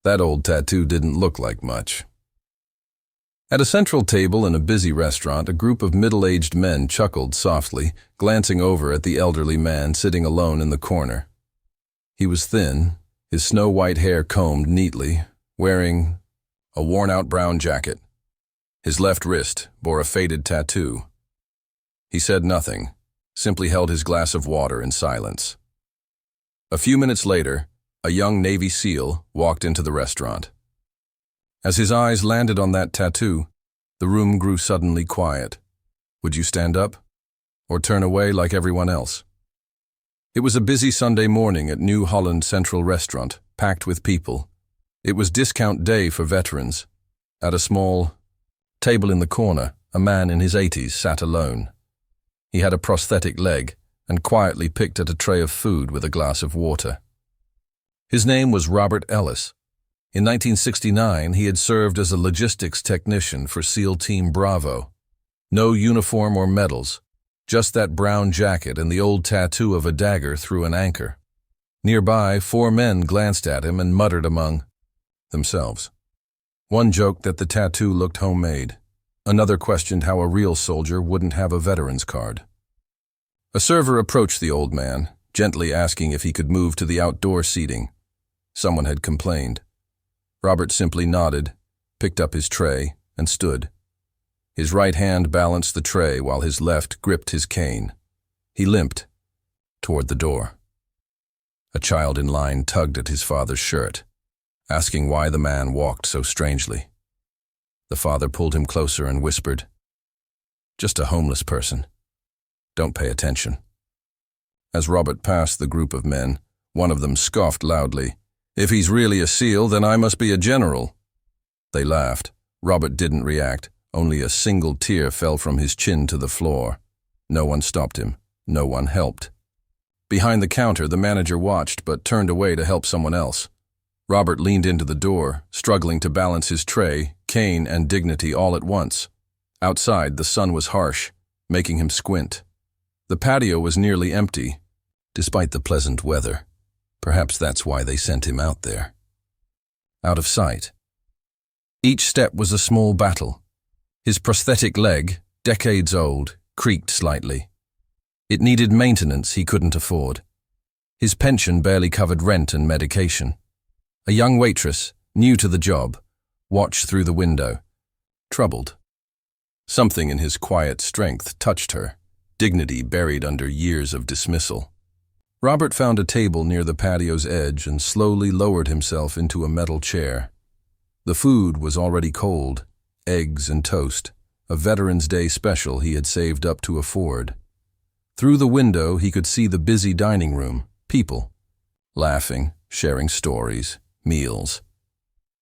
That old tattoo didn't look like much. At a central table in a busy restaurant, a group of middle-aged men chuckled softly, glancing over at the elderly man sitting alone in the corner. He was thin, his snow-white hair combed neatly, wearing a worn-out brown jacket. His left wrist bore a faded tattoo. He said nothing, simply held his glass of water in silence. A few minutes later, a young Navy SEAL walked into the restaurant. As his eyes landed on that tattoo, the room grew suddenly quiet. Would you stand up? Or turn away like everyone else? It was a busy Sunday morning at New Holland Central Restaurant, packed with people. It was discount day for veterans. At a small table in the corner, a man in his 80s sat alone. He had a prosthetic leg and quietly picked at a tray of food with a glass of water. His name was Robert Ellis. In 1969, he had served as a logistics technician for SEAL Team Bravo. No uniform or medals, just that brown jacket and the old tattoo of a dagger through an anchor. Nearby, 4 men glanced at him and muttered among themselves. One joked that the tattoo looked homemade. Another questioned how a real soldier wouldn't have a veteran's card. A server approached the old man, gently asking if he could move to the outdoor seating. Someone had complained. Robert simply nodded, picked up his tray, and stood. His right hand balanced the tray while his left gripped his cane. He limped toward the door. A child in line tugged at his father's shirt, asking why the man walked so strangely. The father pulled him closer and whispered, "Just a homeless person. Don't pay attention." As Robert passed the group of men, one of them scoffed loudly, "If he's really a SEAL, then I must be a general." They laughed. Robert didn't react. Only a single tear fell from his chin to the floor. No one stopped him. No one helped. Behind the counter, the manager watched but turned away to help someone else. Robert leaned into the door, struggling to balance his tray, cane, and dignity all at once. Outside, the sun was harsh, making him squint. The patio was nearly empty, despite the pleasant weather. Perhaps that's why they sent him out there. Out of sight. Each step was a small battle. His prosthetic leg, decades old, creaked slightly. It needed maintenance he couldn't afford. His pension barely covered rent and medication. A young waitress, new to the job, watched through the window, troubled. Something in his quiet strength touched her, dignity buried under years of dismissal. Robert found a table near the patio's edge and slowly lowered himself into a metal chair. The food was already cold, eggs and toast, a Veterans Day special he had saved up to afford. Through the window he could see the busy dining room, people, laughing, sharing stories, meals.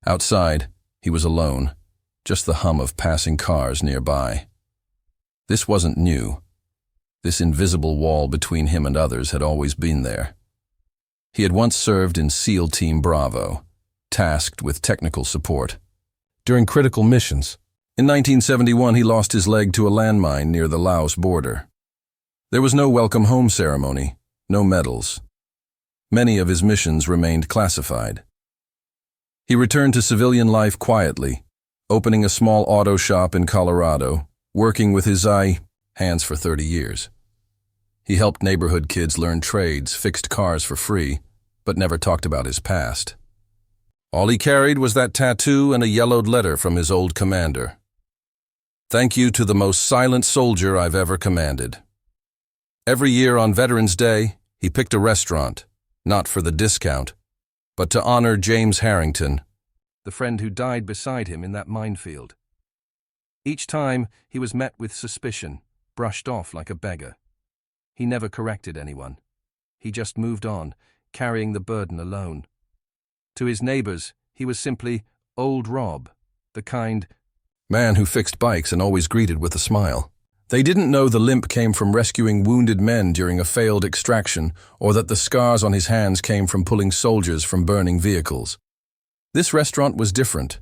Outside, he was alone, just the hum of passing cars nearby. This wasn't new. This invisible wall between him and others had always been there. He had once served in SEAL Team Bravo, tasked with technical support. During critical missions, in 1971 he lost his leg to a landmine near the Laos border. There was no welcome home ceremony, no medals. Many of his missions remained classified. He returned to civilian life quietly, opening a small auto shop in Colorado, working with his hands for 30 years. He helped neighborhood kids learn trades, fixed cars for free, but never talked about his past. All he carried was that tattoo and a yellowed letter from his old commander. "Thank you to the most silent soldier I've ever commanded." Every year on Veterans Day, he picked a restaurant, not for the discount, but to honor James Harrington, the friend who died beside him in that minefield. Each time, he was met with suspicion, brushed off like a beggar. He never corrected anyone. He just moved on, carrying the burden alone. To his neighbors, he was simply Old Rob, the kind man who fixed bikes and always greeted with a smile. They didn't know the limp came from rescuing wounded men during a failed extraction, or that the scars on his hands came from pulling soldiers from burning vehicles. This restaurant was different.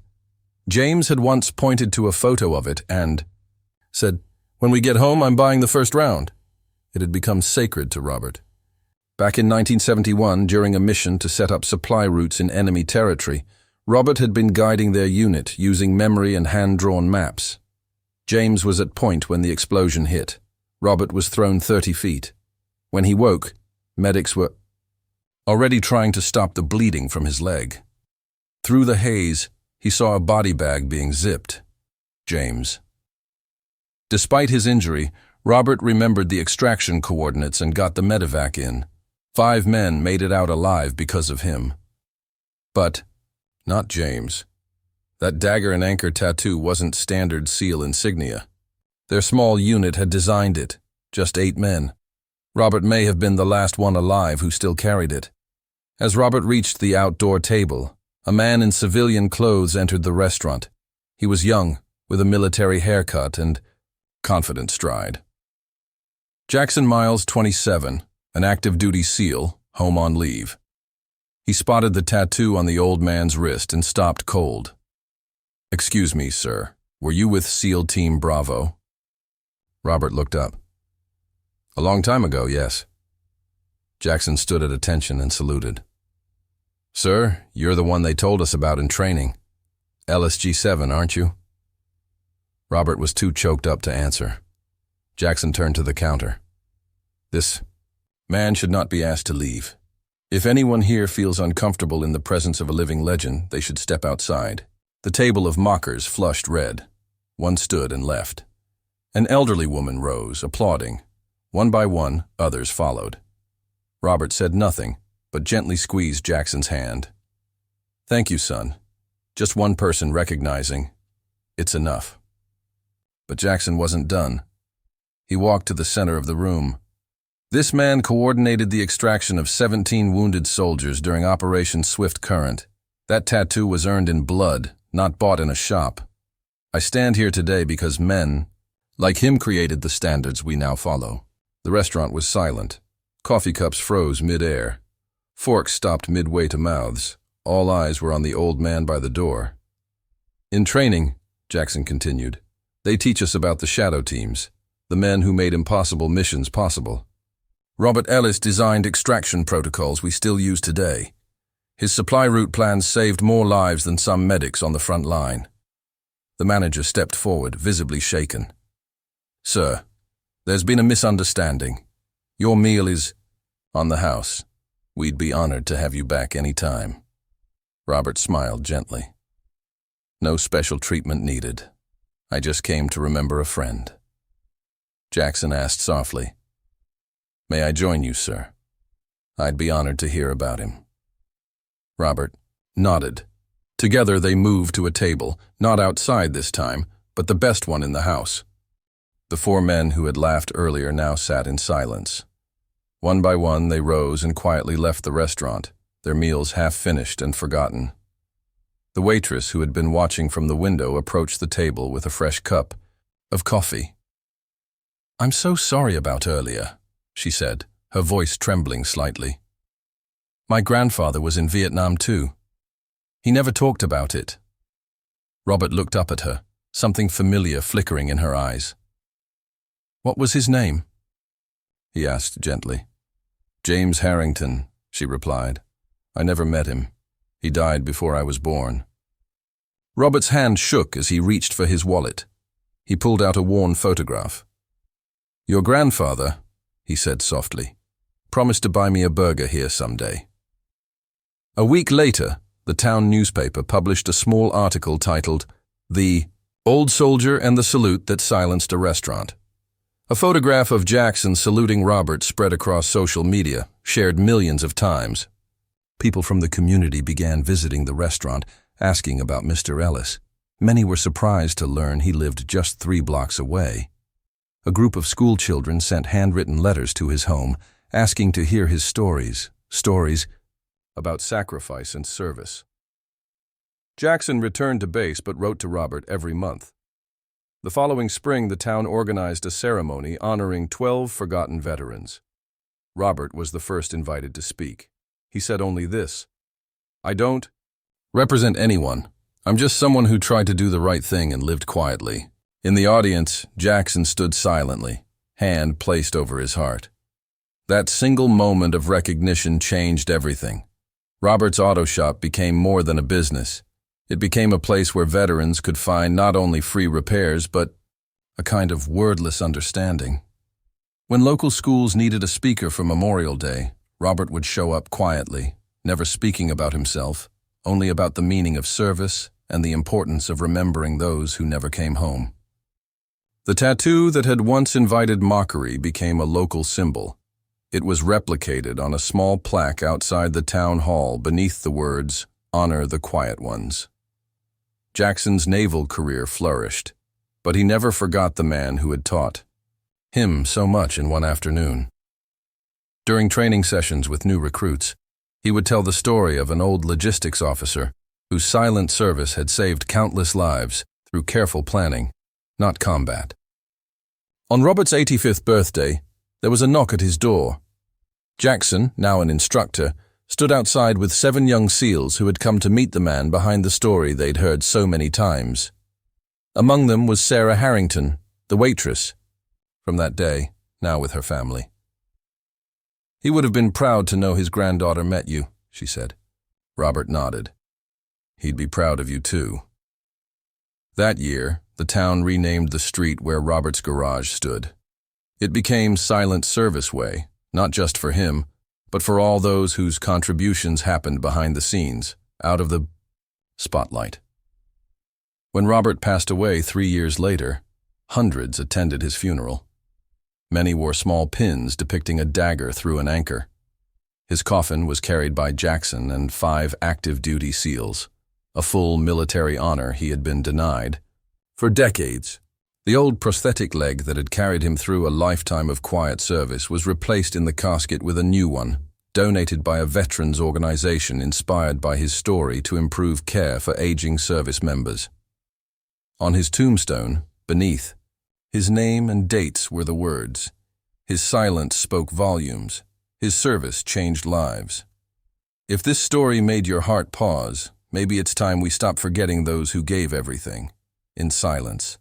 James had once pointed to a photo of it and said, "When we get home, I'm buying the first round." It had become sacred to Robert. Back in 1971, during a mission to set up supply routes in enemy territory, Robert had been guiding their unit using memory and hand-drawn maps. James was at point when the explosion hit. Robert was thrown 30 feet. When he woke, medics were already trying to stop the bleeding from his leg. Through the haze, he saw a body bag being zipped. James. Despite his injury, Robert remembered the extraction coordinates and got the medevac in. 5 men made it out alive because of him. But not James. That dagger and anchor tattoo wasn't standard SEAL insignia. Their small unit had designed it, just 8 men. Robert may have been the last one alive who still carried it. As Robert reached the outdoor table, a man in civilian clothes entered the restaurant. He was young, with a military haircut and confident stride. Jackson Miles, 27, an active-duty SEAL, home on leave. He spotted the tattoo on the old man's wrist and stopped cold. "Excuse me, sir. Were you with SEAL Team Bravo?" Robert looked up. "A long time ago, yes." Jackson stood at attention and saluted. "Sir, you're the one they told us about in training. LSG-7, aren't you?" Robert was too choked up to answer. Jackson turned to the counter. "This man should not be asked to leave. If anyone here feels uncomfortable in the presence of a living legend, they should step outside." The table of mockers flushed red. One stood and left. An elderly woman rose, applauding. One by one, others followed. Robert said nothing, but gently squeezed Jackson's hand. "Thank you, son. Just one person recognizing. It's enough." But Jackson wasn't done. He walked to the center of the room. This man coordinated the extraction of 17 wounded soldiers during Operation Swift Current. That tattoo was earned in blood, not bought in a shop. I stand here today because men like him created the standards we now follow. The restaurant was silent. Coffee cups froze mid-air. Forks stopped midway to mouths. All eyes were on the old man by the door. "In training," Jackson continued, "they teach us about the shadow teams, the men who made impossible missions possible. Robert Ellis designed extraction protocols we still use today. His supply route plans saved more lives than some medics on the front line." The manager stepped forward, visibly shaken. "Sir, there's been a misunderstanding. Your meal is on the house. We'd be honored to have you back any time." Robert smiled gently. "No special treatment needed. I just came to remember a friend." Jackson asked softly, "May I join you, sir? I'd be honored to hear about him." Robert nodded. Together they moved to a table, not outside this time, but the best one in the house. The 4 men who had laughed earlier now sat in silence. One by one they rose and quietly left the restaurant, their meals half finished and forgotten. The waitress who had been watching from the window approached the table with a fresh cup of coffee. "I'm so sorry about earlier," she said, her voice trembling slightly. "My grandfather was in Vietnam too. He never talked about it." Robert looked up at her, something familiar flickering in her eyes. "What was his name?" he asked gently. "James Harrington," she replied. "I never met him. He died before I was born." Robert's hand shook as he reached for his wallet. He pulled out a worn photograph. "Your grandfather," he said softly, "promised to buy me a burger here someday." A week later, the town newspaper published a small article titled, "The Old Soldier and the Salute That Silenced a Restaurant." A photograph of Jackson saluting Robert spread across social media, shared millions of times. People from the community began visiting the restaurant, asking about Mr. Ellis. Many were surprised to learn he lived just 3 blocks away. A group of school children sent handwritten letters to his home, asking to hear his stories about sacrifice and service. Jackson returned to base but wrote to Robert every month. The following spring, the town organized a ceremony honoring 12 forgotten veterans. Robert was the first invited to speak. He said only this: "I don't represent anyone. I'm just someone who tried to do the right thing and lived quietly." In the audience, Jackson stood silently, hand placed over his heart. That single moment of recognition changed everything. Robert's auto shop became more than a business. It became a place where veterans could find not only free repairs, but a kind of wordless understanding. When local schools needed a speaker for Memorial Day, Robert would show up quietly, never speaking about himself, only about the meaning of service and the importance of remembering those who never came home. The tattoo that had once invited mockery became a local symbol. It was replicated on a small plaque outside the town hall beneath the words, "Honor the Quiet Ones." Jackson's naval career flourished, but he never forgot the man who had taught him so much in one afternoon. During training sessions with new recruits, he would tell the story of an old logistics officer whose silent service had saved countless lives through careful planning, not combat. On Robert's 85th birthday, there was a knock at his door. Jackson, now an instructor, stood outside with 7 young SEALs who had come to meet the man behind the story they'd heard so many times. Among them was Sarah Harrington, the waitress, from that day, now with her family. "He would have been proud to know his granddaughter met you," she said. Robert nodded. "He'd be proud of you too." That year, the town renamed the street where Robert's garage stood. It became Silent Service Way, not just for him, but for all those whose contributions happened behind the scenes, out of the spotlight. When Robert passed away 3 years later, hundreds attended his funeral. Many wore small pins depicting a dagger through an anchor. His coffin was carried by Jackson and 5 active-duty SEALs, a full military honor he had been denied. For decades, the old prosthetic leg that had carried him through a lifetime of quiet service was replaced in the casket with a new one, donated by a veterans organization inspired by his story to improve care for aging service members. On his tombstone, beneath, his name and dates were the words. His silence spoke volumes. His service changed lives. If this story made your heart pause, maybe it's time we stop forgetting those who gave everything, in silence.